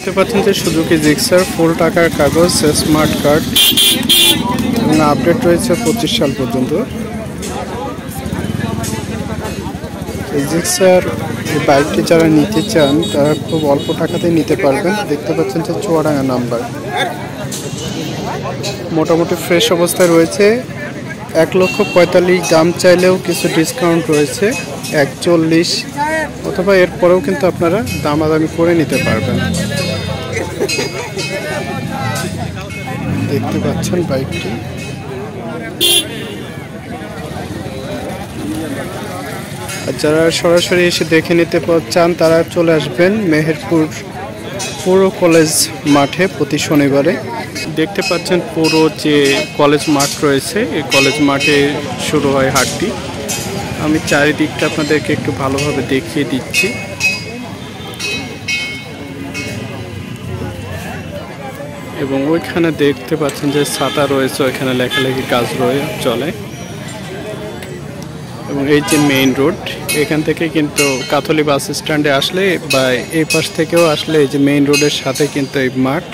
দেখতে পাচ্ছেন যে সুজুকি জিক্সার ফুল টাকার কাগজ স্মার্ট কার্ড এবং আপডেট রয়েছে 25 সাল পর্যন্ত। জিক্সার এই বাইকটি যারা নিতে চান তারা খুব অল্প টাকাতেই নিতে পারবেন। দেখতে পাচ্ছেন যে চুয়াডাঙ্গা নাম্বার, মোটামুটি ফ্রেশ অবস্থায় রয়েছে। 1,45,00,000 দাম চাইলেও কিছু ডিসকাউন্ট রয়েছে, 1,40,00,000 অথবা এরপরেও কিন্তু আপনারা দামাদামি করে নিতে পারবেন। দেখতে পাচ্ছেন বাইকটি। আর যারা সরাসরি এসে দেখে নিতে চান তারা চলে আসবেন মেহেরপুর পুরো কলেজ মাঠে প্রতি শনিবারে। দেখতে পাচ্ছেন পুরো যে কলেজ মাঠ রয়েছে, এই কলেজ মাঠে শুরু হয় হাটটি। আমি চারিদিকটা আপনাদেরকে একটু ভালোভাবে দেখিয়ে দিচ্ছি। এবং ওইখানে দেখতে পাচ্ছেন যে ছাতা রয়েছে, ওইখানে লেখালেখি কাজ চলে। এবং এই যে মেইন রোড, এখান থেকে কিন্তু কাথলি বাস স্ট্যান্ডে আসলে বা এই পাশ থেকেও আসলে এই যে মেইন রোডের সাথে কিন্তু এই মাঠ।